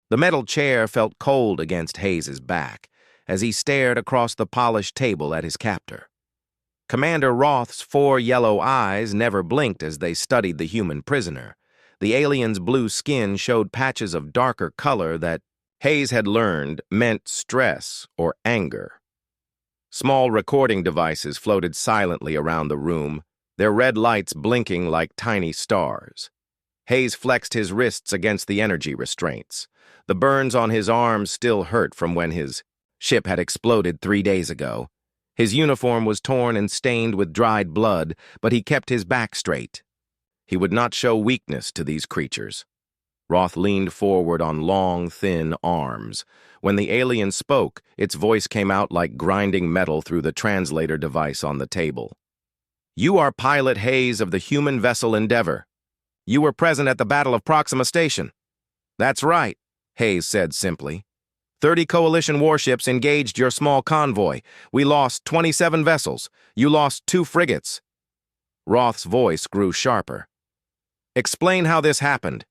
The metal chair felt cold against Hayes's back as he stared across the polished table at his captor. Commander Roth's 4 yellow eyes never blinked as they studied the human prisoner. The alien's blue skin showed patches of darker color that Hayes had learned meant stress or anger. Small recording devices floated silently around the room, their red lights blinking like tiny stars. Hayes flexed his wrists against the energy restraints. The burns on his arms still hurt from when his ship had exploded 3 days ago. His uniform was torn and stained with dried blood, but he kept his back straight. He would not show weakness to these creatures. Roth leaned forward on long, thin arms. When the alien spoke, its voice came out like grinding metal through the translator device on the table. "You are Pilot Hayes of the human vessel Endeavor. You were present at the Battle of Proxima Station." "That's right," Hayes said simply. 30 coalition warships engaged your small convoy. We lost 27 vessels. You lost 2 frigates. Roth's voice grew sharper. "Explain how this happened."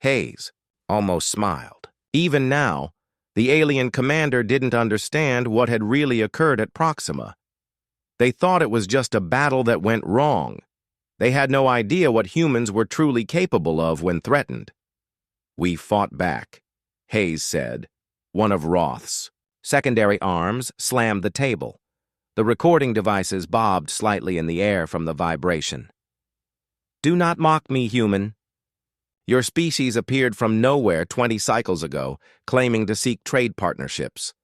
Hayes almost smiled. Even now, the alien commander didn't understand what had really occurred at Proxima. They thought it was just a battle that went wrong. They had no idea what humans were truly capable of when threatened. "We fought back," Hayes said. One of Roth's secondary arms slammed the table. The recording devices bobbed slightly in the air from the vibration. "Do not mock me, human. Your species appeared from nowhere 20 cycles ago, claiming to seek trade partnerships.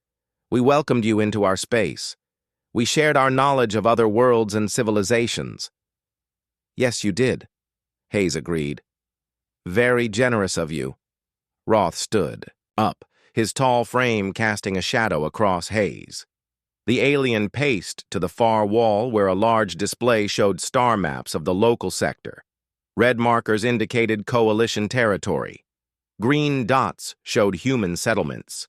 We welcomed you into our space. We shared our knowledge of other worlds and civilizations." "Yes, you did," Hayes agreed. "Very generous of you." Roth stood up, his tall frame casting a shadow across Hayes. The alien paced to the far wall where a large display showed star maps of the local sector. Red markers indicated coalition territory. Green dots showed human settlements.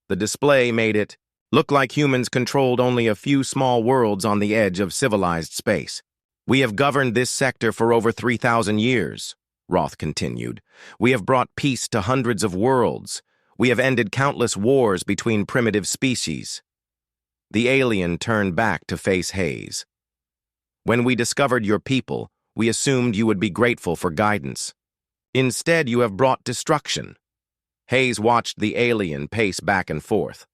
The display made it look like humans controlled only a few small worlds on the edge of civilized space. "We have governed this sector for over 3,000 years, Roth continued. "We have brought peace to hundreds of worlds. We have ended countless wars between primitive species." The alien turned back to face Hayes. "When we discovered your people, we assumed you would be grateful for guidance. Instead, you have brought destruction." Hayes watched the alien pace back and forth.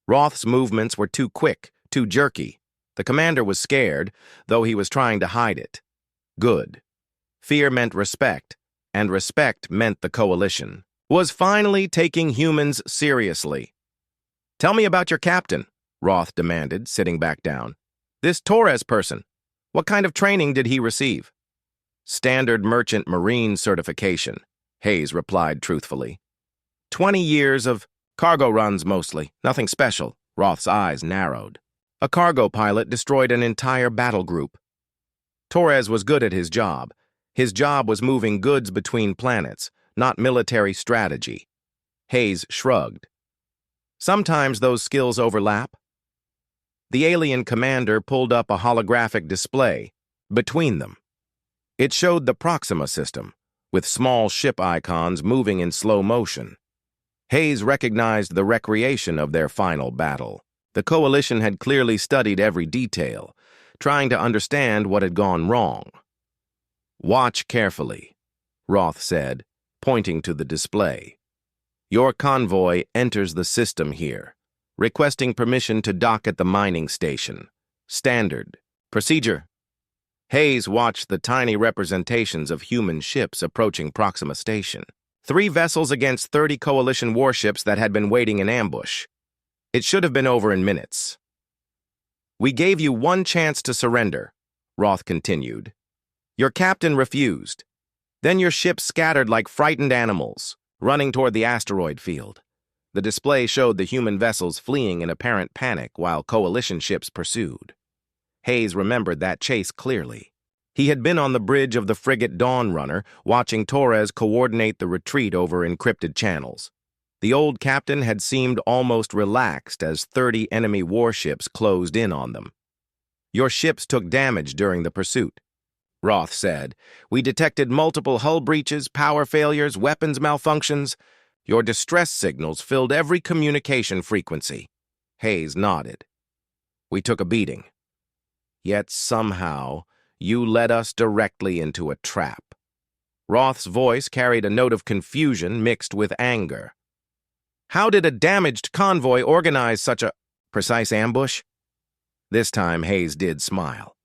Roth's movements were too quick, too jerky. The commander was scared, though he was trying to hide it. Good. Fear meant respect, and respect meant the coalition was finally taking humans seriously. "Tell me about your captain," Roth demanded, sitting back down. "This Torres person, what kind of training did he receive?" "Standard Merchant Marine certification," Hayes replied truthfully. 20 years of cargo runs mostly, nothing special." Roth's eyes narrowed. "A cargo pilot destroyed an entire battle group." Torres was good at his job. His job was moving goods between planets, not military strategy. Hayes shrugged. "Sometimes those skills overlap." The alien commander pulled up a holographic display between them. It showed the Proxima system, with small ship icons moving in slow motion. Hayes recognized the recreation of their final battle. The coalition had clearly studied every detail, trying to understand what had gone wrong. "Watch carefully," Roth said, pointing to the display. "Your convoy enters the system here, requesting permission to dock at the mining station. Standard. Procedure." Hayes watched the tiny representations of human ships approaching Proxima Station. 3 vessels against 30 coalition warships that had been waiting in ambush. It should have been over in minutes. "We gave you one chance to surrender," Roth continued. "Your captain refused. Then your ship scattered like frightened animals, running toward the asteroid field. The display showed the human vessels fleeing in apparent panic while coalition ships pursued. Hayes remembered that chase clearly. He had been on the bridge of the frigate Dawn Runner, watching Torres coordinate the retreat over encrypted channels. The old captain had seemed almost relaxed as 30 enemy warships closed in on them. "Your ships took damage during the pursuit," Roth said. "We detected multiple hull breaches, power failures, weapons malfunctions. Your distress signals filled every communication frequency. Hayes nodded. We took a beating. Yet somehow, you led us directly into a trap. Roth's voice carried a note of confusion mixed with anger. How did a damaged convoy organize such a precise ambush? This time, Hayes did smile.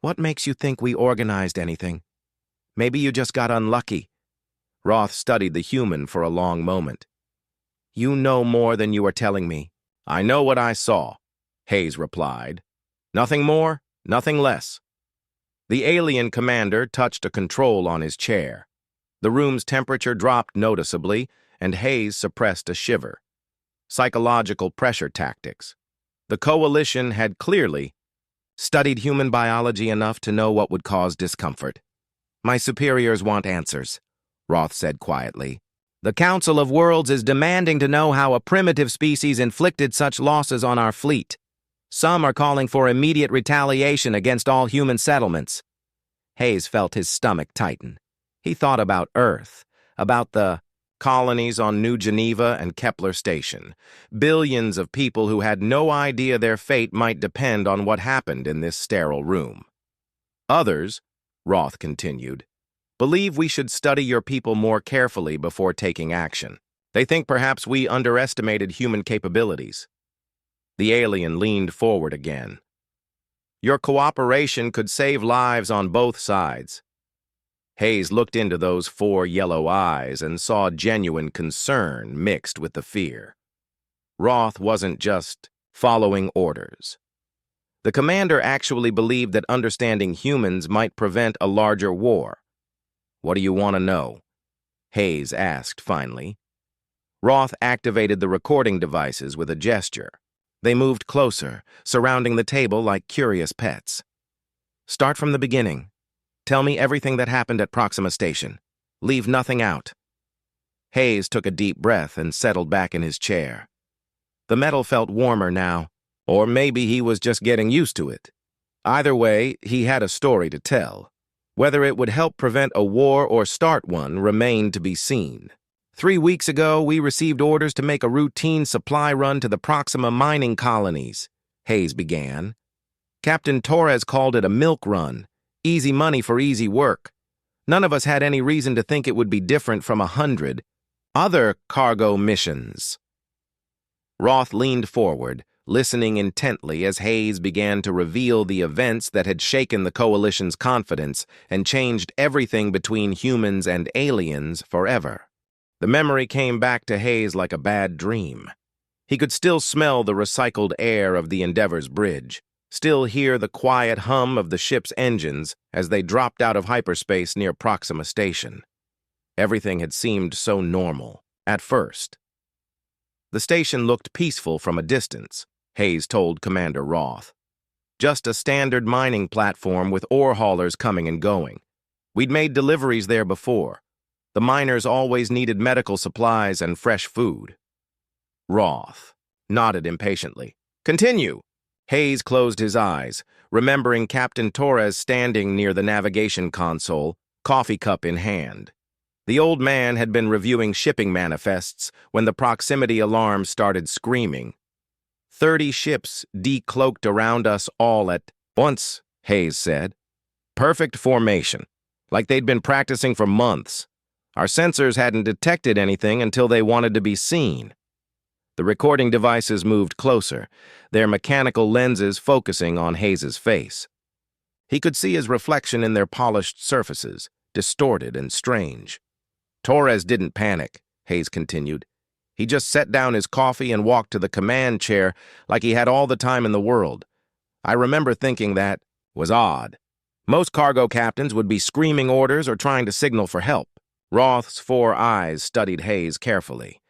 What makes you think we organized anything? Maybe you just got unlucky. Roth studied the human for a long moment. You know more than you are telling me. I know what I saw, Hayes replied. Nothing more, nothing less. The alien commander touched a control on his chair. The room's temperature dropped noticeably, and Hayes suppressed a shiver. Psychological pressure tactics. The coalition had clearly studied human biology enough to know what would cause discomfort. My superiors want answers, Roth said quietly. The Council of Worlds is demanding to know how a primitive species inflicted such losses on our fleet. Some are calling for immediate retaliation against all human settlements. Hayes felt his stomach tighten. He thought about Earth, about the colonies on New Geneva and Kepler Station. Billions of people who had no idea their fate might depend on what happened in this sterile room. Others, Roth continued, believe we should study your people more carefully before taking action. They think perhaps we underestimated human capabilities. The alien leaned forward again. Your cooperation could save lives on both sides. Hayes looked into those 4 yellow eyes and saw genuine concern mixed with the fear. Roth wasn't just following orders. The commander actually believed that understanding humans might prevent a larger war. What do you want to know? Hayes asked finally. Roth activated the recording devices with a gesture. They moved closer, surrounding the table like curious pets. Start from the beginning. Tell me everything that happened at Proxima Station. Leave nothing out. Hayes took a deep breath and settled back in his chair. The metal felt warmer now, or maybe he was just getting used to it. Either way, he had a story to tell. Whether it would help prevent a war or start one remained to be seen. 3 weeks ago, we received orders to make a routine supply run to the Proxima mining colonies, Hayes began. Captain Torres called it a milk run, easy money for easy work. None of us had any reason to think it would be different from 100 other cargo missions. Roth leaned forward, listening intently as Hayes began to reveal the events that had shaken the Coalition's confidence and changed everything between humans and aliens forever. The memory came back to Hayes like a bad dream. He could still smell the recycled air of the Endeavor's bridge, still hear the quiet hum of the ship's engines as they dropped out of hyperspace near Proxima Station. Everything had seemed so normal, at first. The station looked peaceful from a distance, Hayes told Commander Roth. Just a standard mining platform with ore haulers coming and going. We'd made deliveries there before. The miners always needed medical supplies and fresh food. Roth nodded impatiently. Continue. Hayes closed his eyes, remembering Captain Torres standing near the navigation console, coffee cup in hand. The old man had been reviewing shipping manifests when the proximity alarm started screaming. 30 ships decloaked around us all at once, Hayes said. Perfect formation, like they'd been practicing for months. Our sensors hadn't detected anything until they wanted to be seen. The recording devices moved closer, their mechanical lenses focusing on Hayes's face. He could see his reflection in their polished surfaces, distorted and strange. Torres didn't panic, Hayes continued. He just set down his coffee and walked to the command chair like he had all the time in the world. I remember thinking that was odd. Most cargo captains would be screaming orders or trying to signal for help. Roth's 4 eyes studied Hayes carefully.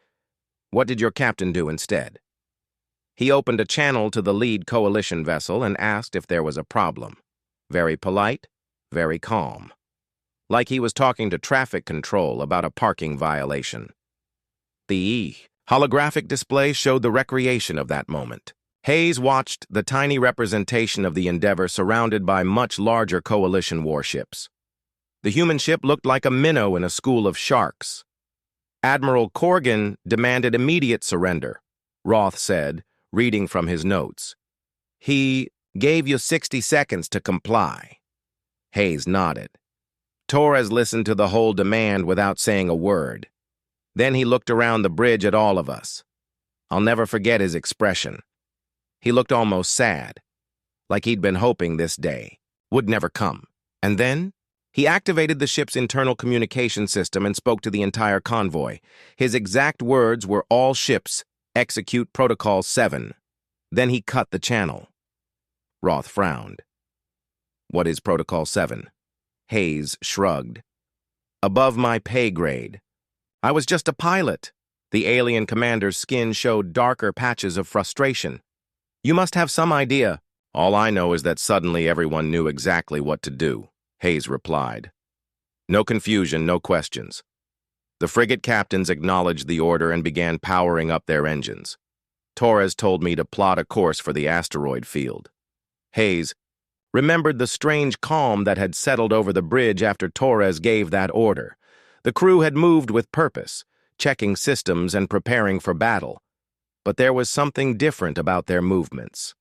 What did your captain do instead? He opened a channel to the lead coalition vessel and asked if there was a problem. Very polite, very calm. Like he was talking to traffic control about a parking violation. The holographic display showed the recreation of that moment. Hayes watched the tiny representation of the Endeavor surrounded by much larger coalition warships. The human ship looked like a minnow in a school of sharks. Admiral Corgan demanded immediate surrender, Roth said, reading from his notes. He gave you 60 seconds to comply. Hayes nodded. Torres listened to the whole demand without saying a word. Then he looked around the bridge at all of us. I'll never forget his expression. He looked almost sad, like he'd been hoping this day would never come. And then he activated the ship's internal communication system and spoke to the entire convoy. His exact words were, "All ships, execute Protocol 7. Then he cut the channel. Roth frowned. What is Protocol 7? Hayes shrugged. Above my pay grade. I was just a pilot. The alien commander's skin showed darker patches of frustration. You must have some idea. All I know is that suddenly everyone knew exactly what to do, Hayes replied. No confusion, no questions. The frigate captains acknowledged the order and began powering up their engines. Torres told me to plot a course for the asteroid field. Hayes remembered the strange calm that had settled over the bridge after Torres gave that order. The crew had moved with purpose, checking systems and preparing for battle. But there was something different about their movements.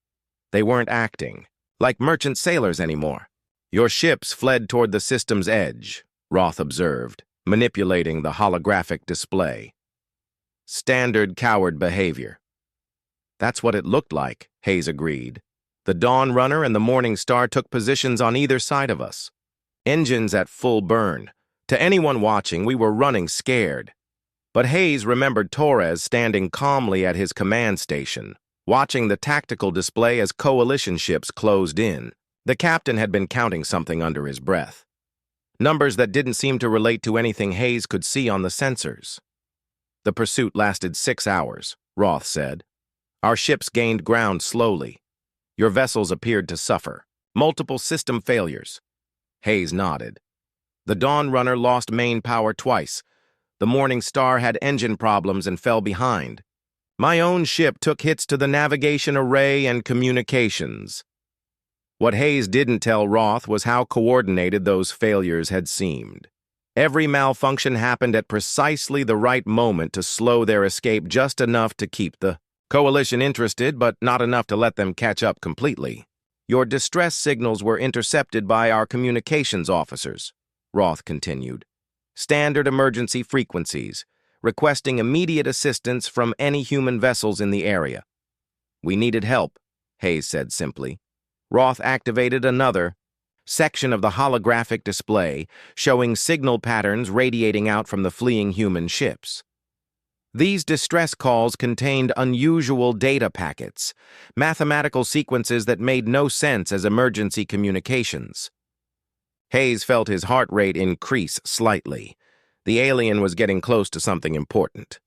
They weren't acting like merchant sailors anymore. Your ships fled toward the system's edge, Roth observed, manipulating the holographic display. Standard coward behavior. That's what it looked like, Hayes agreed. The Dawn Runner and the Morning Star took positions on either side of us. Engines at full burn. To anyone watching, we were running scared. But Hayes remembered Torres standing calmly at his command station, watching the tactical display as coalition ships closed in. The captain had been counting something under his breath. Numbers that didn't seem to relate to anything Hayes could see on the sensors. The pursuit lasted 6 hours, Roth said. Our ships gained ground slowly. Your vessels appeared to suffer. Multiple system failures. Hayes nodded. The Dawn Runner lost main power twice. The Morning Star had engine problems and fell behind. My own ship took hits to the navigation array and communications. What Hayes didn't tell Roth was how coordinated those failures had seemed. Every malfunction happened at precisely the right moment to slow their escape just enough to keep the coalition interested, but not enough to let them catch up completely. Your distress signals were intercepted by our communications officers, Roth continued. Standard emergency frequencies, requesting immediate assistance from any human vessels in the area. We needed help, Hayes said simply. Roth activated another section of the holographic display, showing signal patterns radiating out from the fleeing human ships. These distress calls contained unusual data packets, mathematical sequences that made no sense as emergency communications. Hayes felt his heart rate increase slightly. The alien was getting close to something important.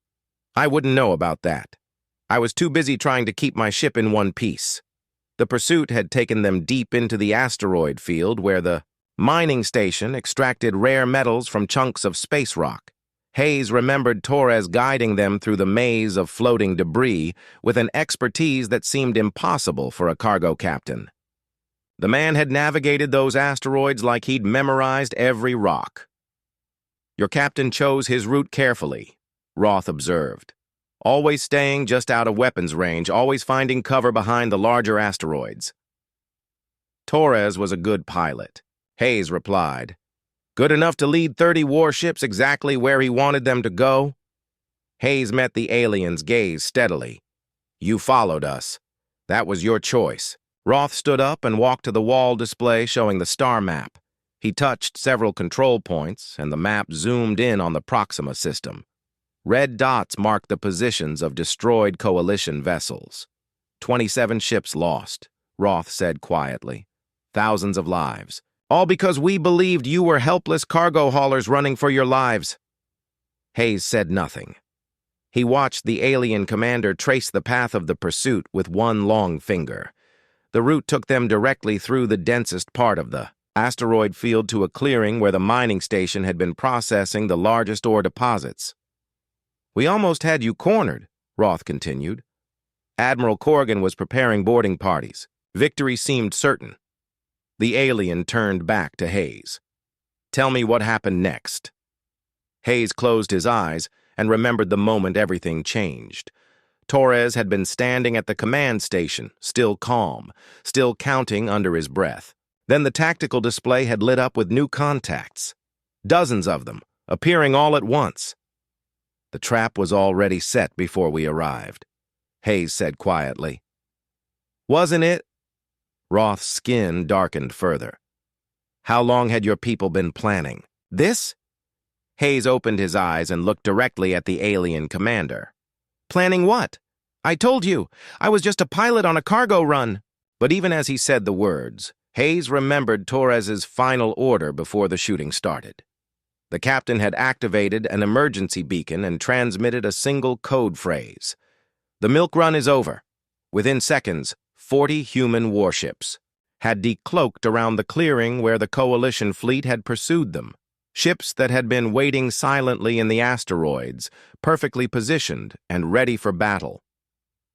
I wouldn't know about that. I was too busy trying to keep my ship in one piece. The pursuit had taken them deep into the asteroid field where the mining station extracted rare metals from chunks of space rock. Hayes remembered Torres guiding them through the maze of floating debris with an expertise that seemed impossible for a cargo captain. The man had navigated those asteroids like he'd memorized every rock. Your captain chose his route carefully, Roth observed. Always staying just out of weapons range, always finding cover behind the larger asteroids. Torres was a good pilot, Hayes replied. Good enough to lead 30 warships exactly where he wanted them to go? Hayes met the alien's gaze steadily. You followed us. That was your choice. Roth stood up and walked to the wall display showing the star map. He touched several control points, and the map zoomed in on the Proxima system. Red dots marked the positions of destroyed coalition vessels. 27 ships lost, Roth said quietly. Thousands of lives. All because we believed you were helpless cargo haulers running for your lives. Hayes said nothing. He watched the alien commander trace the path of the pursuit with one long finger. The route took them directly through the densest part of the asteroid field to a clearing where the mining station had been processing the largest ore deposits. We almost had you cornered, Roth continued. Admiral Corgan was preparing boarding parties. Victory seemed certain. The alien turned back to Hayes. Tell me what happened next. Hayes closed his eyes, and remembered the moment everything changed. Torres had been standing at the command station, still calm, still counting under his breath. Then the tactical display had lit up with new contacts. Dozens of them, appearing all at once. The trap was already set before we arrived, Hayes said quietly. Wasn't it? Roth's skin darkened further. How long had your people been planning? This? Hayes opened his eyes and looked directly at the alien commander. Planning what? I told you, I was just a pilot on a cargo run. But even as he said the words, Hayes remembered Torres's final order before the shooting started. The captain had activated an emergency beacon and transmitted a single code phrase. The milk run is over. Within seconds, 40 human warships had decloaked around the clearing where the Coalition fleet had pursued them. Ships that had been waiting silently in the asteroids, perfectly positioned and ready for battle.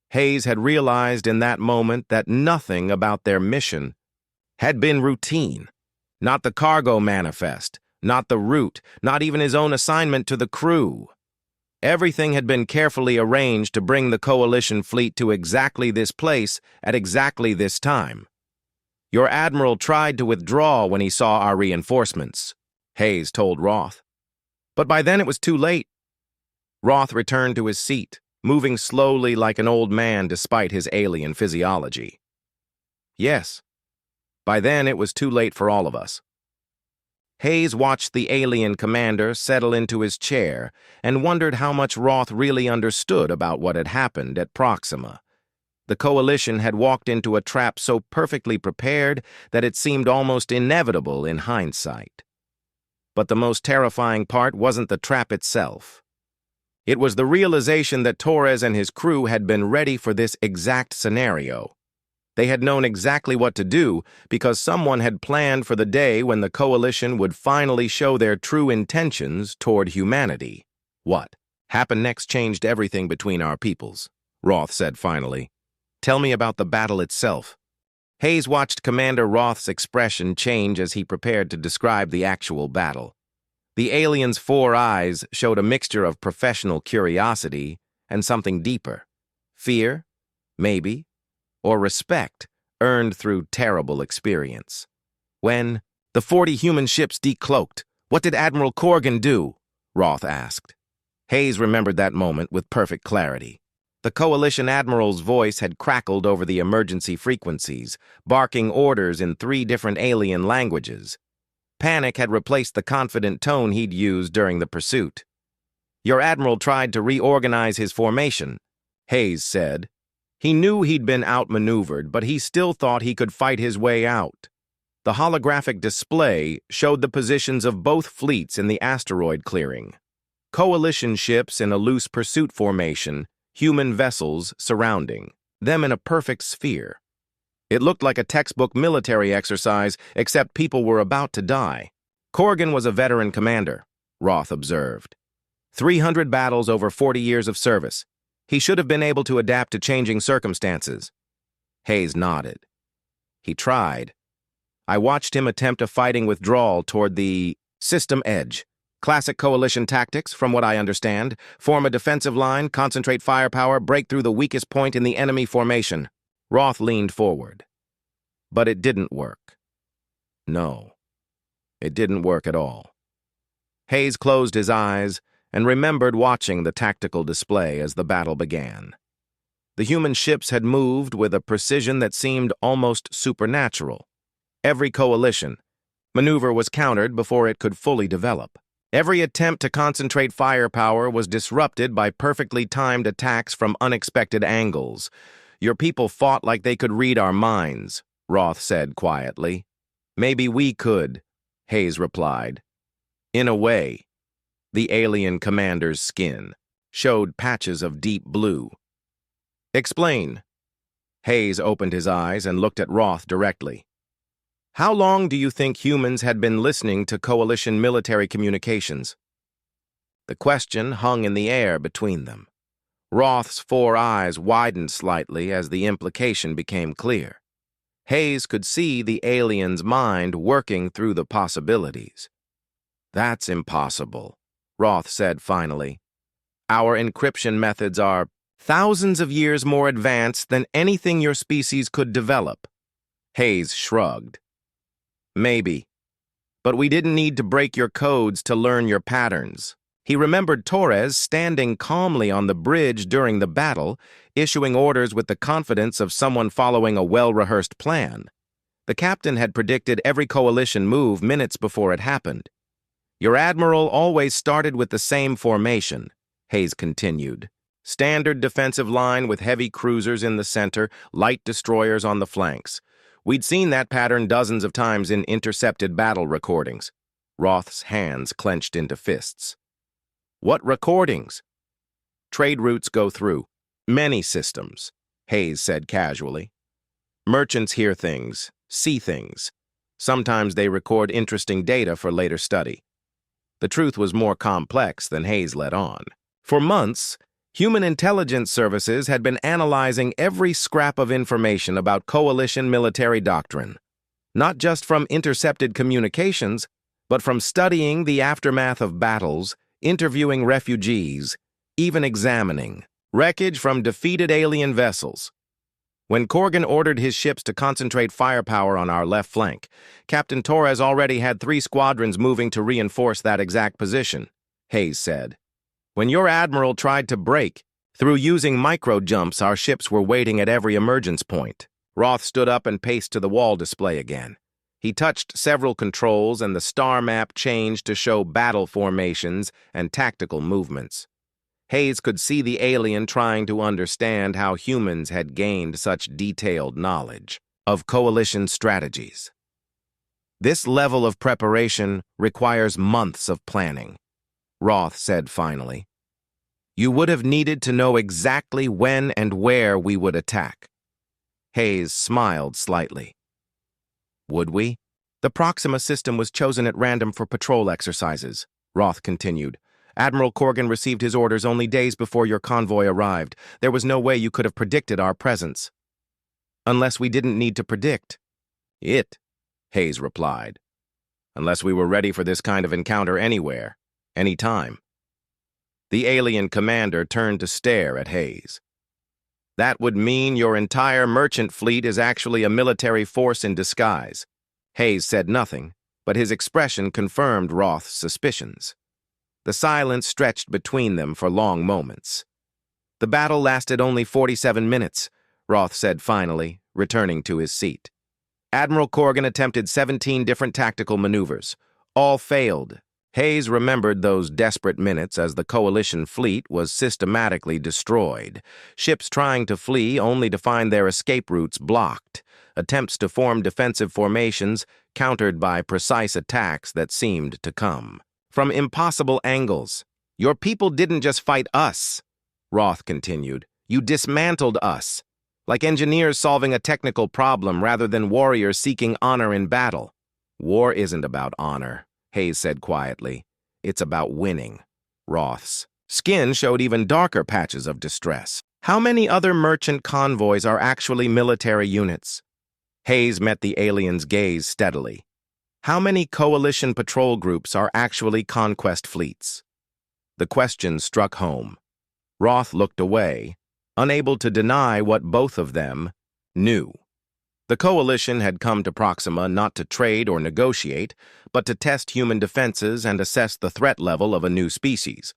Hayes had realized in that moment that nothing about their mission had been routine. Not the cargo manifest, not the route, not even his own assignment to the crew. Everything had been carefully arranged to bring the Coalition fleet to exactly this place at exactly this time. Your admiral tried to withdraw when he saw our reinforcements, Hayes told Roth. But by then it was too late. Roth returned to his seat, moving slowly like an old man despite his alien physiology. Yes, by then it was too late for all of us. Hayes watched the alien commander settle into his chair and wondered how much Roth really understood about what had happened at Proxima. The Coalition had walked into a trap so perfectly prepared that it seemed almost inevitable in hindsight. But the most terrifying part wasn't the trap itself. It was the realization that Torres and his crew had been ready for this exact scenario. They had known exactly what to do because someone had planned for the day when the Coalition would finally show their true intentions toward humanity. What happened next changed everything between our peoples, Roth said finally. Tell me about the battle itself. Hayes watched Commander Roth's expression change as he prepared to describe the actual battle. The alien's 4 eyes showed a mixture of professional curiosity and something deeper. Fear, maybe, or respect earned through terrible experience. When the 40 human ships decloaked, what did Admiral Corgan do? Roth asked. Hayes remembered that moment with perfect clarity. The Coalition Admiral's voice had crackled over the emergency frequencies, barking orders in 3 different alien languages. Panic had replaced the confident tone he'd used during the pursuit. Your admiral tried to reorganize his formation, Hayes said. He knew he'd been outmaneuvered, but he still thought he could fight his way out. The holographic display showed the positions of both fleets in the asteroid clearing. Coalition ships in a loose pursuit formation, human vessels surrounding, them in a perfect sphere. It looked like a textbook military exercise, except people were about to die. Corgan was a veteran commander, Roth observed. 300 battles over 40 years of service. He should have been able to adapt to changing circumstances. Hayes nodded. He tried. I watched him attempt a fighting withdrawal toward the system edge. Classic Coalition tactics, from what I understand. Form a defensive line, concentrate firepower, break through the weakest point in the enemy formation. Roth leaned forward. But it didn't work. No, it didn't work at all. Hayes closed his eyes and remembered watching the tactical display as the battle began. The human ships had moved with a precision that seemed almost supernatural. Every coalition maneuver was countered before it could fully develop. Every attempt to concentrate firepower was disrupted by perfectly timed attacks from unexpected angles. Your people fought like they could read our minds, Roth said quietly. Maybe we could, Hayes replied. In a way. The alien commander's skin showed patches of deep blue. Explain. Hayes opened his eyes and looked at Roth directly. How long do you think humans had been listening to Coalition military communications? The question hung in the air between them. Roth's 4 eyes widened slightly as the implication became clear. Hayes could see the alien's mind working through the possibilities. That's impossible, Roth said finally. Our encryption methods are thousands of years more advanced than anything your species could develop. Hayes shrugged. Maybe. But we didn't need to break your codes to learn your patterns. He remembered Torres standing calmly on the bridge during the battle, issuing orders with the confidence of someone following a well-rehearsed plan. The captain had predicted every coalition move minutes before it happened. Your admiral always started with the same formation, Hayes continued. Standard defensive line with heavy cruisers in the center, light destroyers on the flanks. We'd seen that pattern dozens of times in intercepted battle recordings. Roth's hands clenched into fists. What recordings? Trade routes go through many systems, Hayes said casually. Merchants hear things, see things. Sometimes they record interesting data for later study. The truth was more complex than Hayes let on. For months, human intelligence services had been analyzing every scrap of information about coalition military doctrine, not just from intercepted communications, but from studying the aftermath of battles, interviewing refugees, even examining wreckage from defeated alien vessels. When Corgan ordered his ships to concentrate firepower on our left flank, Captain Torres already had 3 squadrons moving to reinforce that exact position, Hayes said. When your admiral tried to break, through using micro-jumps, our ships were waiting at every emergence point. Roth stood up and paced to the wall display again. He touched several controls and the star map changed to show battle formations and tactical movements. Hayes could see the alien trying to understand how humans had gained such detailed knowledge of coalition strategies. This level of preparation requires months of planning, Roth said finally. You would have needed to know exactly when and where we would attack. Hayes smiled slightly. Would we? The Proxima system was chosen at random for patrol exercises, Roth continued. Admiral Corgan received his orders only days before your convoy arrived. There was no way you could have predicted our presence. Unless we didn't need to predict. It, Hayes replied. Unless we were ready for this kind of encounter anywhere, anytime. The alien commander turned to stare at Hayes. That would mean your entire merchant fleet is actually a military force in disguise. Hayes said nothing, but his expression confirmed Roth's suspicions. The silence stretched between them for long moments. The battle lasted only 47 minutes, Roth said finally, returning to his seat. Admiral Corgan attempted 17 different tactical maneuvers. All failed. Hayes remembered those desperate minutes as the coalition fleet was systematically destroyed, ships trying to flee only to find their escape routes blocked, attempts to form defensive formations countered by precise attacks that seemed to come from impossible angles. Your people didn't just fight us, Roth continued. You dismantled us, like engineers solving a technical problem rather than warriors seeking honor in battle. War isn't about honor, Hayes said quietly. It's about winning. Roth's skin showed even darker patches of distress. How many other merchant convoys are actually military units? Hayes met the alien's gaze steadily. How many coalition patrol groups are actually conquest fleets? The question struck home. Roth looked away, unable to deny what both of them knew. The coalition had come to Proxima not to trade or negotiate, but to test human defenses and assess the threat level of a new species.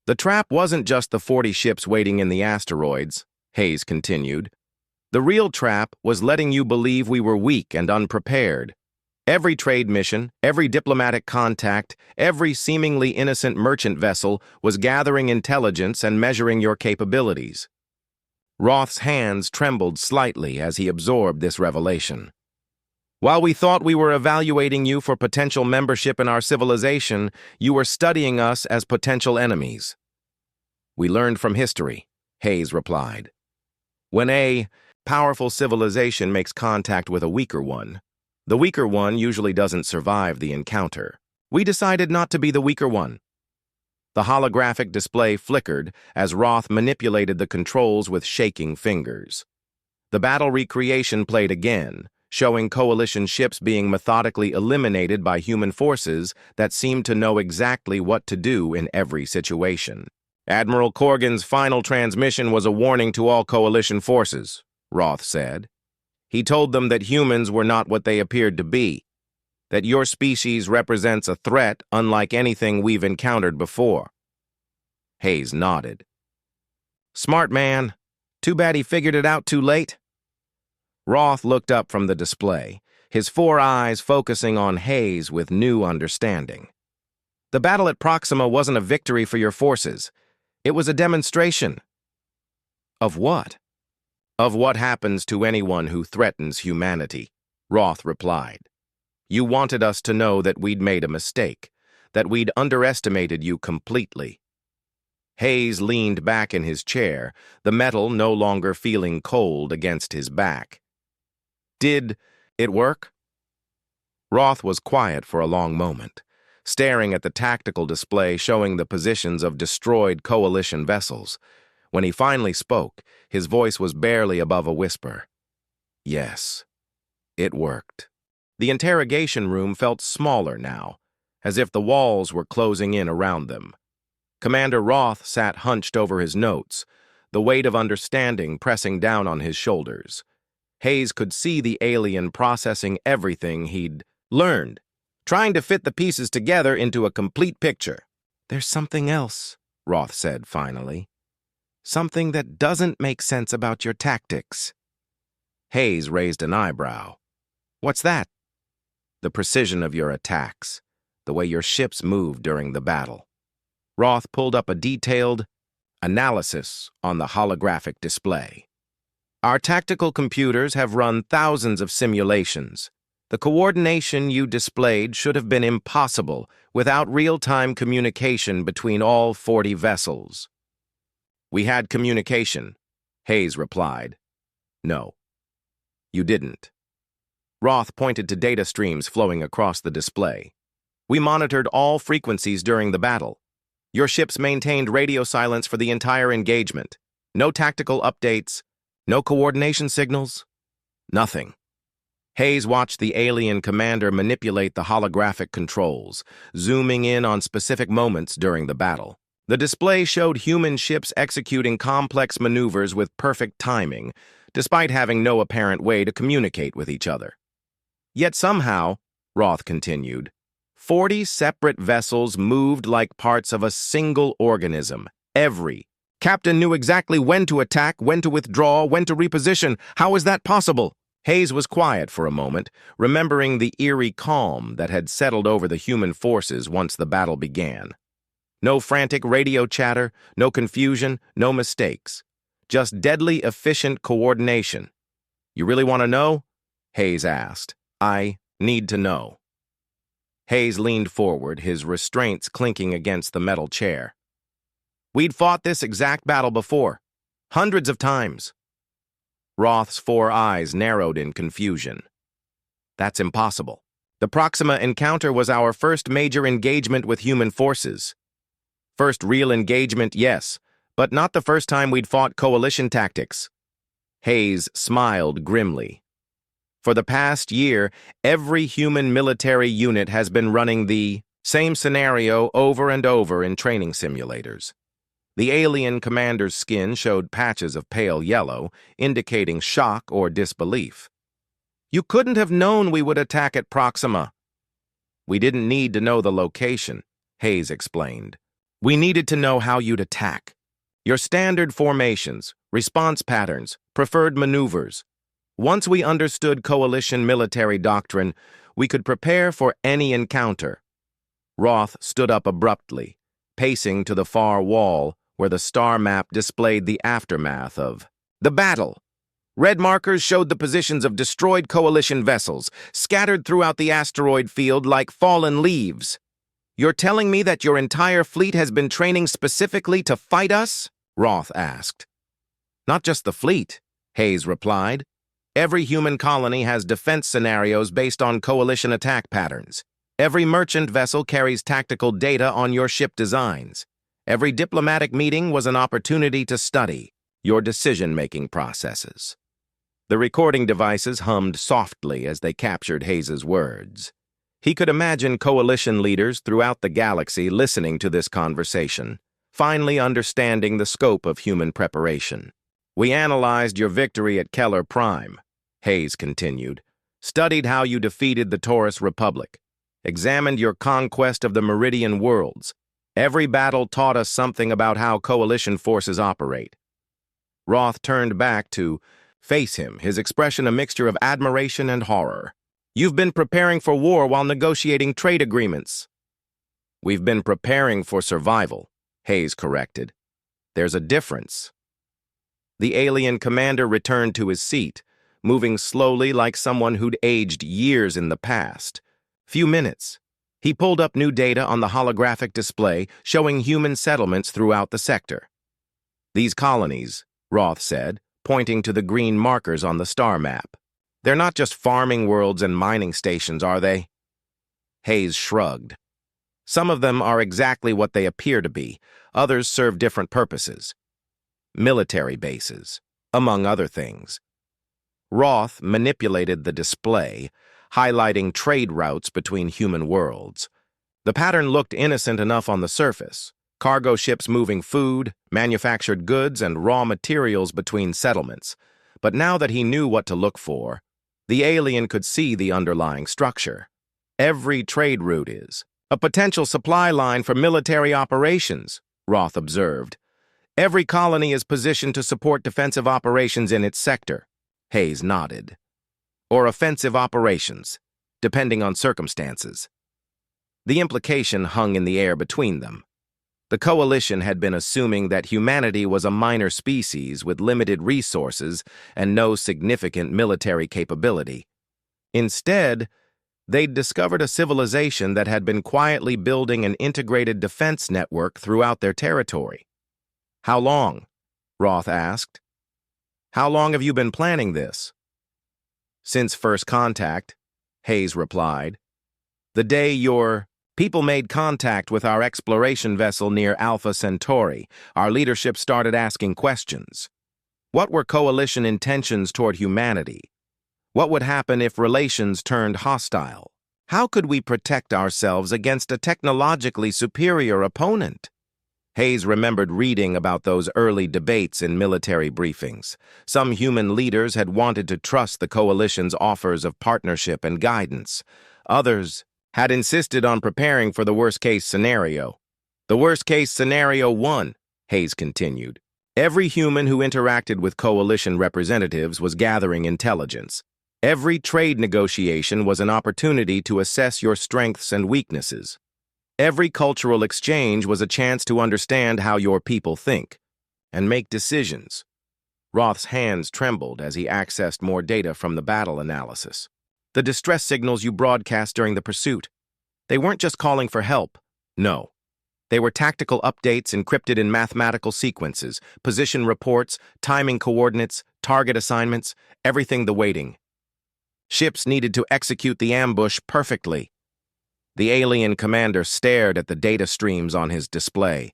The trap wasn't just the 40 ships waiting in the asteroids, Hayes continued. The real trap was letting you believe we were weak and unprepared. Every trade mission, every diplomatic contact, every seemingly innocent merchant vessel was gathering intelligence and measuring your capabilities. Roth's hands trembled slightly as he absorbed this revelation. While we thought we were evaluating you for potential membership in our civilization, you were studying us as potential enemies. We learned from history, Hayes replied. When a powerful civilization makes contact with a weaker one, the weaker one usually doesn't survive the encounter. We decided not to be the weaker one. The holographic display flickered as Roth manipulated the controls with shaking fingers. The battle recreation played again, showing coalition ships being methodically eliminated by human forces that seemed to know exactly what to do in every situation. Admiral Corgan's final transmission was a warning to all coalition forces, Roth said. He told them that humans were not what they appeared to be, that your species represents a threat unlike anything we've encountered before. Hayes nodded. Smart man. Too bad he figured it out too late. Roth looked up from the display, his 4 eyes focusing on Hayes with new understanding. The battle at Proxima wasn't a victory for your forces. It was a demonstration. Of what? Of what happens to anyone who threatens humanity, Roth replied. You wanted us to know that we'd made a mistake, that we'd underestimated you completely. Hayes leaned back in his chair, the metal no longer feeling cold against his back. Did it work? Roth was quiet for a long moment, staring at the tactical display showing the positions of destroyed coalition vessels. When he finally spoke, his voice was barely above a whisper. Yes, it worked. The interrogation room felt smaller now, as if the walls were closing in around them. Commander Roth sat hunched over his notes, the weight of understanding pressing down on his shoulders. Hayes could see the alien processing everything he'd learned, trying to fit the pieces together into a complete picture. There's something else, Roth said finally. Something that doesn't make sense about your tactics. Hayes raised an eyebrow. What's that? The precision of your attacks, the way your ships moved during the battle. Roth pulled up a detailed analysis on the holographic display. Our tactical computers have run thousands of simulations. The coordination you displayed should have been impossible without real-time communication between all 40 vessels. We had communication, Hayes replied. No, you didn't. Roth pointed to data streams flowing across the display. We monitored all frequencies during the battle. Your ships maintained radio silence for the entire engagement. No tactical updates, no coordination signals, nothing. Hayes watched the alien commander manipulate the holographic controls, zooming in on specific moments during the battle. The display showed human ships executing complex maneuvers with perfect timing, despite having no apparent way to communicate with each other. Yet somehow, Roth continued, 40 separate vessels moved like parts of a single organism. Every captain knew exactly when to attack, when to withdraw, when to reposition. How is that possible? Hayes was quiet for a moment, remembering the eerie calm that had settled over the human forces once the battle began. No frantic radio chatter, no confusion, no mistakes. Just deadly efficient coordination. You really want to know? Hayes asked. I need to know. Hayes leaned forward, his restraints clinking against the metal chair. We'd fought this exact battle before, hundreds of times. Roth's 4 eyes narrowed in confusion. That's impossible. The Proxima encounter was our first major engagement with human forces. First real engagement, yes, but not the first time we'd fought coalition tactics. Hayes smiled grimly. For the past year, every human military unit has been running the same scenario over and over in training simulators. The alien commander's skin showed patches of pale yellow, indicating shock or disbelief. You couldn't have known we would attack at Proxima. We didn't need to know the location, Hayes explained. We needed to know how you'd attack. Your standard formations, response patterns, preferred maneuvers. Once we understood coalition military doctrine, we could prepare for any encounter. Roth stood up abruptly, pacing to the far wall where the star map displayed the aftermath of the battle. Red markers showed the positions of destroyed coalition vessels, scattered throughout the asteroid field like fallen leaves. You're telling me that your entire fleet has been training specifically to fight us? Roth asked. Not just the fleet, Hayes replied. Every human colony has defense scenarios based on coalition attack patterns. Every merchant vessel carries tactical data on your ship designs. Every diplomatic meeting was an opportunity to study your decision-making processes. The recording devices hummed softly as they captured Hayes's words. He could imagine coalition leaders throughout the galaxy listening to this conversation, finally understanding the scope of human preparation. "We analyzed your victory at Keller Prime," Hayes continued, "studied how you defeated the Taurus Republic, examined your conquest of the Meridian worlds. Every battle taught us something about how coalition forces operate." Roth turned back to face him, his expression a mixture of admiration and horror. "You've been preparing for war while negotiating trade agreements." "We've been preparing for survival," Hayes corrected. "There's a difference." The alien commander returned to his seat, moving slowly like someone who'd aged years in the past. "Few minutes." He pulled up new data on the holographic display showing human settlements throughout the sector. "These colonies," Roth said, pointing to the green markers on the star map. "They're not just farming worlds and mining stations, are they?" Hayes shrugged. "Some of them are exactly what they appear to be. Others serve different purposes. Military bases, among other things." Roth manipulated the display, highlighting trade routes between human worlds. The pattern looked innocent enough on the surface: cargo ships moving food, manufactured goods, and raw materials between settlements. But now that he knew what to look for, the alien could see the underlying structure. Every trade route is a potential supply line for military operations, Roth observed. Every colony is positioned to support defensive operations in its sector. Hayes nodded. Or offensive operations, depending on circumstances. The implication hung in the air between them. The coalition had been assuming that humanity was a minor species with limited resources and no significant military capability. Instead, they'd discovered a civilization that had been quietly building an integrated defense network throughout their territory. "How long?" Roth asked. "How long have you been planning this?" "Since first contact," Hayes replied. "The day your people made contact with our exploration vessel near Alpha Centauri, our leadership started asking questions. What were coalition intentions toward humanity? What would happen if relations turned hostile? How could we protect ourselves against a technologically superior opponent?" Hayes remembered reading about those early debates in military briefings. Some human leaders had wanted to trust the coalition's offers of partnership and guidance. Others had insisted on preparing for the worst-case scenario. "The worst-case scenario won," Hayes continued. "Every human who interacted with coalition representatives was gathering intelligence. Every trade negotiation was an opportunity to assess your strengths and weaknesses. Every cultural exchange was a chance to understand how your people think and make decisions." Roth's hands trembled as he accessed more data from the battle analysis. "The distress signals you broadcast during the pursuit, they weren't just calling for help. No. They were tactical updates encrypted in mathematical sequences, position reports, timing coordinates, target assignments, everything the waiting. Ships needed to execute the ambush perfectly." The alien commander stared at the data streams on his display.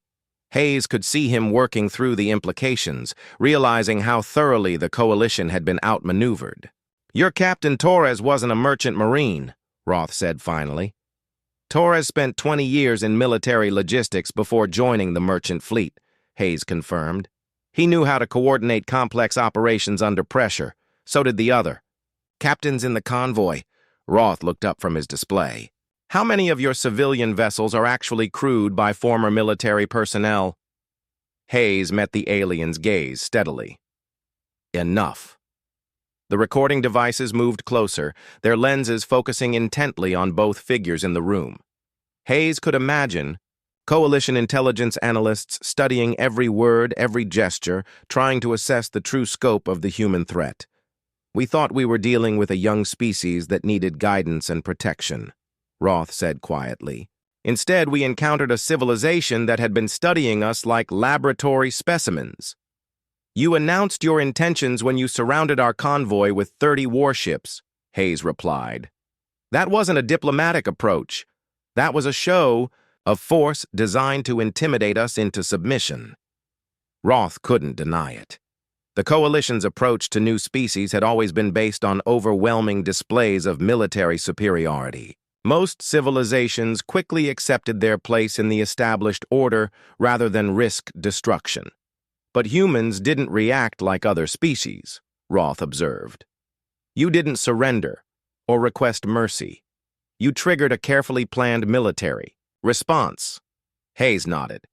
Hayes could see him working through the implications, realizing how thoroughly the coalition had been outmaneuvered. "Your Captain Torres wasn't a merchant marine," Roth said finally. "Torres spent 20 years in military logistics before joining the merchant fleet," Hayes confirmed. "He knew how to coordinate complex operations under pressure. So did the other. Captains in the convoy." Roth looked up from his display. "How many of your civilian vessels are actually crewed by former military personnel?" Hayes met the alien's gaze steadily. "Enough." The recording devices moved closer, their lenses focusing intently on both figures in the room. Hayes could imagine coalition intelligence analysts studying every word, every gesture, trying to assess the true scope of the human threat. "We thought we were dealing with a young species that needed guidance and protection," Roth said quietly. "Instead, we encountered a civilization that had been studying us like laboratory specimens. You announced your intentions when you surrounded our convoy with 30 warships," Hayes replied. "That wasn't a diplomatic approach. That was a show of force designed to intimidate us into submission." Roth couldn't deny it. The coalition's approach to new species had always been based on overwhelming displays of military superiority. Most civilizations quickly accepted their place in the established order rather than risk destruction. But humans didn't react like other species, Roth observed. You didn't surrender or request mercy. You triggered a carefully planned military response. Hayes nodded.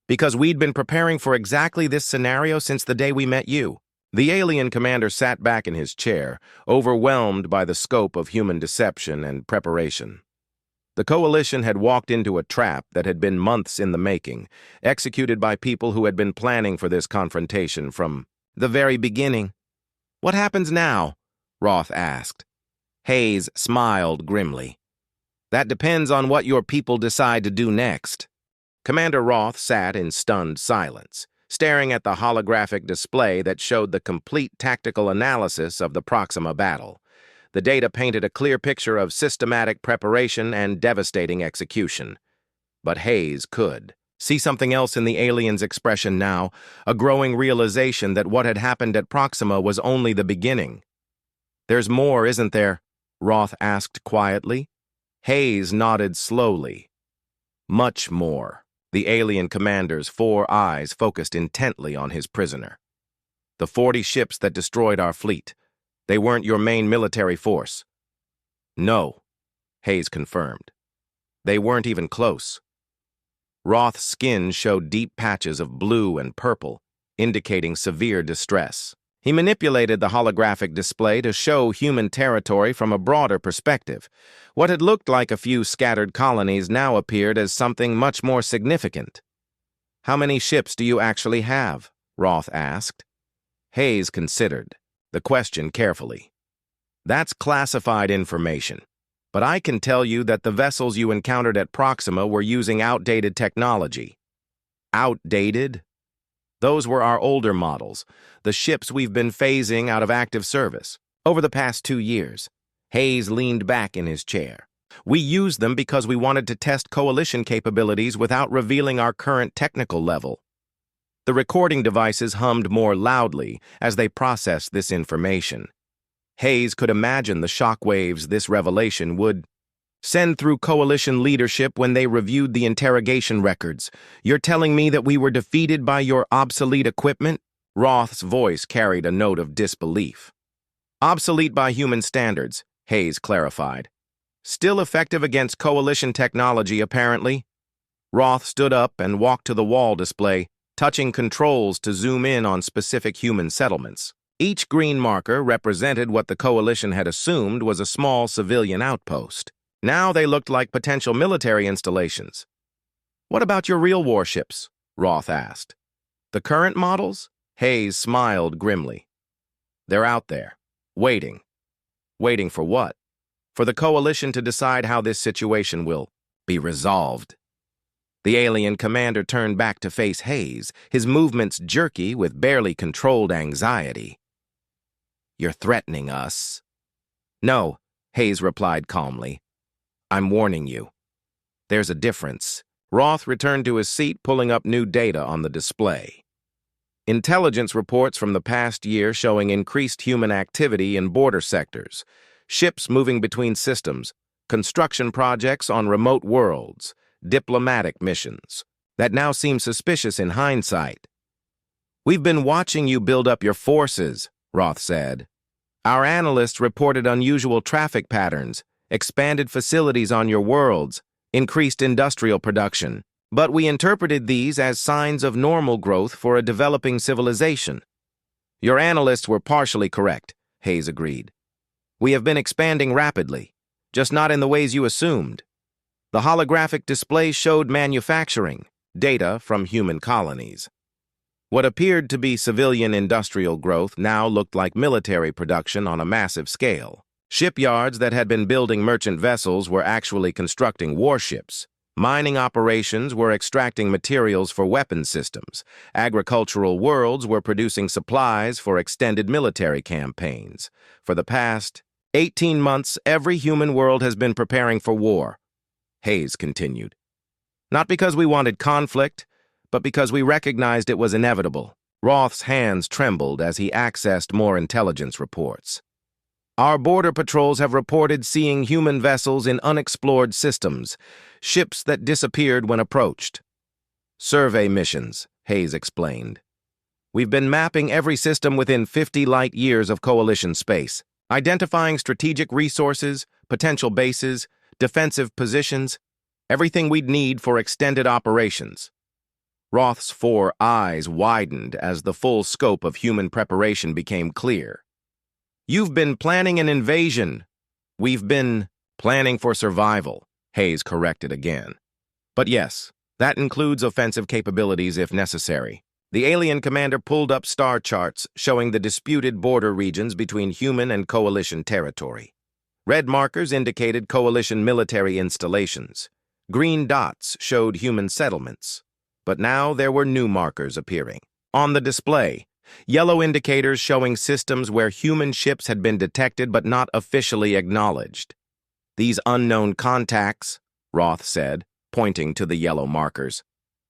Because we'd been preparing for exactly this scenario since the day we met you. The alien commander sat back in his chair, overwhelmed by the scope of human deception and preparation. The coalition had walked into a trap that had been months in the making, executed by people who had been planning for this confrontation from the very beginning. What happens now? Roth asked. Hayes smiled grimly. That depends on what your people decide to do next. Commander Roth sat in stunned silence, staring at the holographic display that showed the complete tactical analysis of the Proxima battle. The data painted a clear picture of systematic preparation and devastating execution. But Hayes could see something else in the alien's expression now, a growing realization that what had happened at Proxima was only the beginning. There's more, isn't there? Roth asked quietly. Hayes nodded slowly. Much more. The alien commander's 4 eyes focused intently on his prisoner. The 40 ships that destroyed our fleet. They weren't your main military force. No, Hayes confirmed. They weren't even close. Roth's skin showed deep patches of blue and purple, indicating severe distress. He manipulated the holographic display to show human territory from a broader perspective. What had looked like a few scattered colonies now appeared as something much more significant. How many ships do you actually have? Roth asked. Hayes considered the question carefully. That's classified information, but I can tell you that the vessels you encountered at Proxima were using outdated technology. Outdated? Those were our older models, the ships we've been phasing out of active service. Over the past 2 years, Hayes leaned back in his chair. We used them because we wanted to test coalition capabilities without revealing our current technical level. The recording devices hummed more loudly as they processed this information. Hayes could imagine the shockwaves this revelation would send through coalition leadership when they reviewed the interrogation records. You're telling me that we were defeated by your obsolete equipment? Roth's voice carried a note of disbelief. Obsolete by human standards, Hayes clarified. Still effective against coalition technology, apparently. Roth stood up and walked to the wall display, touching controls to zoom in on specific human settlements. Each green marker represented what the coalition had assumed was a small civilian outpost. Now they looked like potential military installations. What about your real warships? Roth asked. The current models? Hayes smiled grimly. They're out there, waiting. Waiting for what? For the coalition to decide how this situation will be resolved. The alien commander turned back to face Hayes, his movements jerky with barely controlled anxiety. You're threatening us. No, Hayes replied calmly. I'm warning you. There's a difference. Roth returned to his seat, pulling up new data on the display. Intelligence reports from the past year showing increased human activity in border sectors, ships moving between systems, construction projects on remote worlds, diplomatic missions that now seem suspicious in hindsight. We've been watching you build up your forces, Roth said. Our analysts reported unusual traffic patterns, expanded facilities on your worlds, increased industrial production. But we interpreted these as signs of normal growth for a developing civilization. Your analysts were partially correct, Hayes agreed. We have been expanding rapidly, just not in the ways you assumed. The holographic display showed manufacturing, data from human colonies. What appeared to be civilian industrial growth now looked like military production on a massive scale. Shipyards that had been building merchant vessels were actually constructing warships. Mining operations were extracting materials for weapon systems. Agricultural worlds were producing supplies for extended military campaigns. For the past 18 months, every human world has been preparing for war, Hayes continued. Not because we wanted conflict, but because we recognized it was inevitable. Roth's hands trembled as he accessed more intelligence reports. Our border patrols have reported seeing human vessels in unexplored systems, ships that disappeared when approached. Survey missions, Hayes explained. We've been mapping every system within 50 light years of Coalition space, identifying strategic resources, potential bases, defensive positions, everything we'd need for extended operations. Roth's 4 eyes widened as the full scope of human preparation became clear. You've been planning an invasion. We've been planning for survival, Hayes corrected again. But yes, that includes offensive capabilities if necessary. The alien commander pulled up star charts showing the disputed border regions between human and Coalition territory. Red markers indicated Coalition military installations. Green dots showed human settlements. But now there were new markers appearing. On the display, yellow indicators showing systems where human ships had been detected but not officially acknowledged. These unknown contacts, Roth said, pointing to the yellow markers.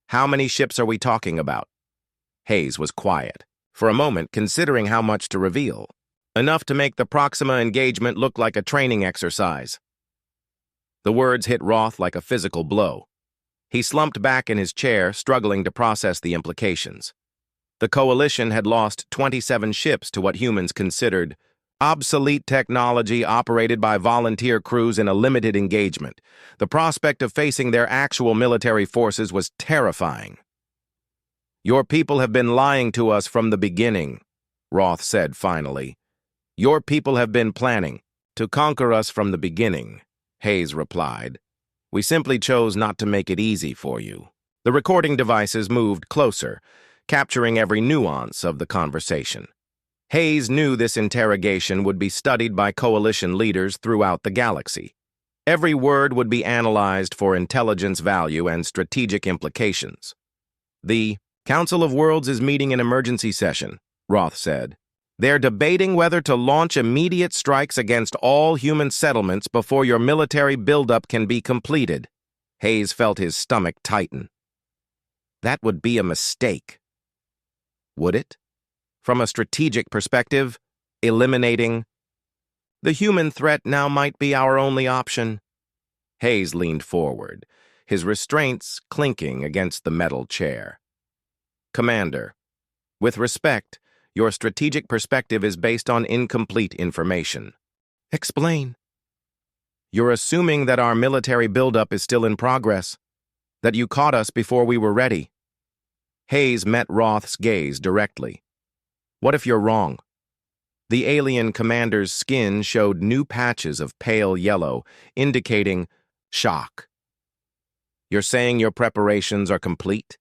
How many ships are we talking about? Hayes was quiet, for a moment considering how much to reveal. Enough to make the Proxima engagement look like a training exercise. The words hit Roth like a physical blow. He slumped back in his chair, struggling to process the implications. The Coalition had lost 27 ships to what humans considered obsolete technology operated by volunteer crews in a limited engagement. The prospect of facing their actual military forces was terrifying. Your people have been lying to us from the beginning, Roth said finally. Your people have been planning to conquer us from the beginning, Hayes replied. We simply chose not to make it easy for you. The recording devices moved closer, capturing every nuance of the conversation. Hayes knew this interrogation would be studied by Coalition leaders throughout the galaxy. Every word would be analyzed for intelligence value and strategic implications. The Council of Worlds is meeting an emergency session, Roth said. They're debating whether to launch immediate strikes against all human settlements before your military buildup can be completed. Hayes felt his stomach tighten. That would be a mistake. Would it? From a strategic perspective, eliminating the human threat now might be our only option. Hayes leaned forward, his restraints clinking against the metal chair. Commander, with respect, your strategic perspective is based on incomplete information. Explain. You're assuming that our military buildup is still in progress, that you caught us before we were ready. Hayes met Roth's gaze directly. What if you're wrong? The alien commander's skin showed new patches of pale yellow, indicating shock. You're saying your preparations are complete?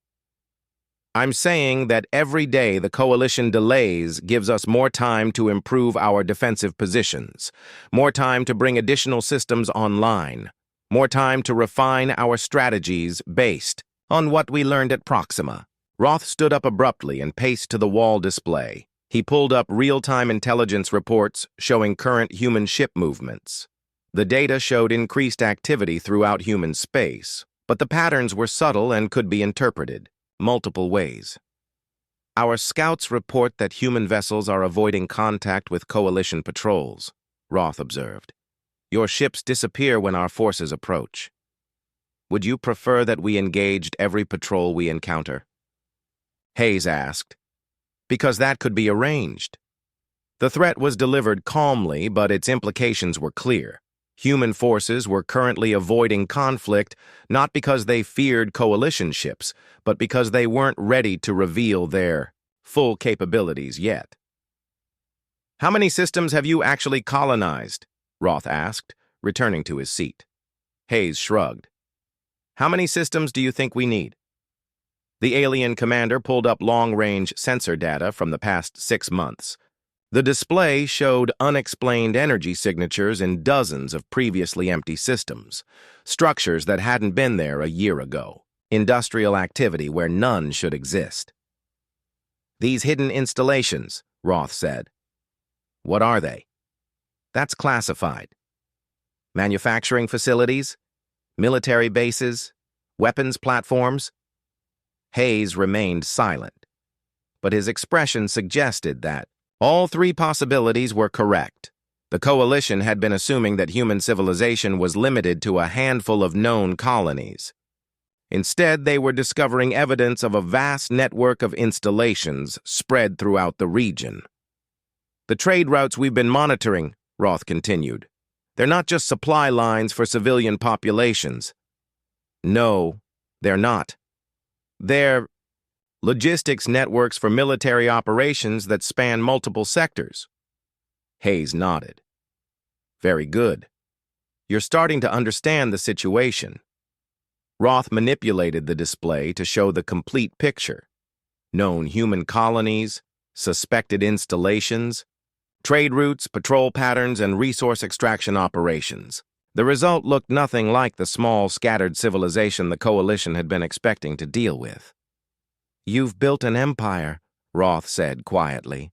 I'm saying that every day the Coalition delays gives us more time to improve our defensive positions, more time to bring additional systems online, more time to refine our strategies based on what we learned at Proxima. Roth stood up abruptly and paced to the wall display. He pulled up real-time intelligence reports showing current human ship movements. The data showed increased activity throughout human space, but the patterns were subtle and could be interpreted multiple ways. Our scouts report that human vessels are avoiding contact with Coalition patrols, Roth observed. Your ships disappear when our forces approach. Would you prefer that we engaged every patrol we encounter? Hayes asked. Because that could be arranged. The threat was delivered calmly, but its implications were clear. Human forces were currently avoiding conflict not because they feared Coalition ships, but because they weren't ready to reveal their full capabilities yet. How many systems have you actually colonized? Roth asked, returning to his seat. Hayes shrugged. How many systems do you think we need? The alien commander pulled up long-range sensor data from the past 6 months. The display showed unexplained energy signatures in dozens of previously empty systems, structures that hadn't been there a year ago, industrial activity where none should exist. These hidden installations, Roth said. What are they? That's classified. Manufacturing facilities? Military bases? Weapons platforms? Hayes remained silent, but his expression suggested that all 3 possibilities were correct. The Coalition had been assuming that human civilization was limited to a handful of known colonies. Instead, they were discovering evidence of a vast network of installations spread throughout the region. The trade routes we've been monitoring, Roth continued, they're not just supply lines for civilian populations. No, they're not. They're logistics networks for military operations that span multiple sectors. Hayes nodded. Very good. You're starting to understand the situation. Roth manipulated the display to show the complete picture. Known human colonies, suspected installations, trade routes, patrol patterns, and resource extraction operations. The result looked nothing like the small, scattered civilization the Coalition had been expecting to deal with. You've built an empire, Roth said quietly.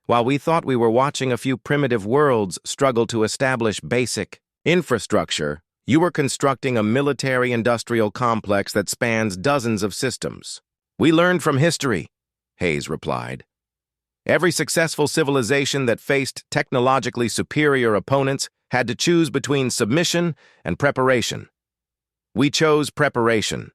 While we thought we were watching a few primitive worlds struggle to establish basic infrastructure, you were constructing a military-industrial complex that spans dozens of systems. We learned from history, Hayes replied. Every successful civilization that faced technologically superior opponents had to choose between submission and preparation. We chose preparation.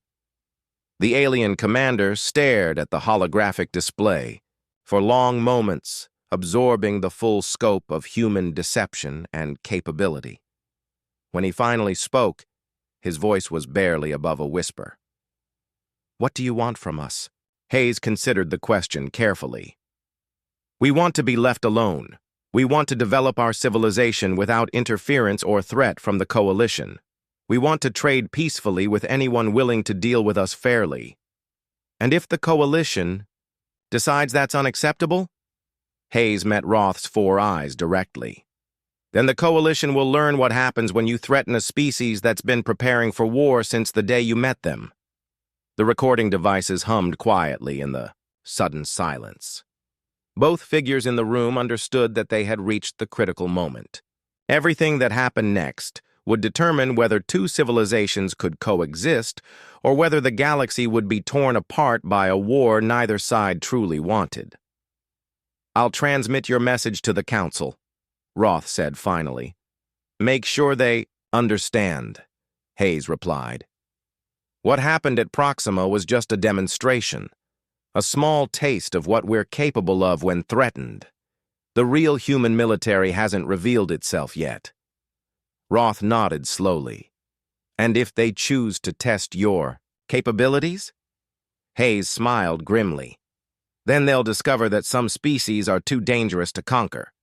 The alien commander stared at the holographic display for long moments, absorbing the full scope of human deception and capability. When he finally spoke, his voice was barely above a whisper. What do you want from us? Hayes considered the question carefully. We want to be left alone. We want to develop our civilization without interference or threat from the Coalition. We want to trade peacefully with anyone willing to deal with us fairly. And if the Coalition decides that's unacceptable? Hayes met Roth's 4 eyes directly. Then the Coalition will learn what happens when you threaten a species that's been preparing for war since the day you met them. The recording devices hummed quietly in the sudden silence. Both figures in the room understood that they had reached the critical moment. Everything that happened next would determine whether 2 civilizations could coexist or whether the galaxy would be torn apart by a war neither side truly wanted. I'll transmit your message to the Council, Roth said finally. Make sure they understand, Hayes replied. What happened at Proxima was just a demonstration, a small taste of what we're capable of when threatened. The real human military hasn't revealed itself yet. Roth nodded slowly. And if they choose to test your capabilities? Hayes smiled grimly. Then they'll discover that some species are too dangerous to conquer.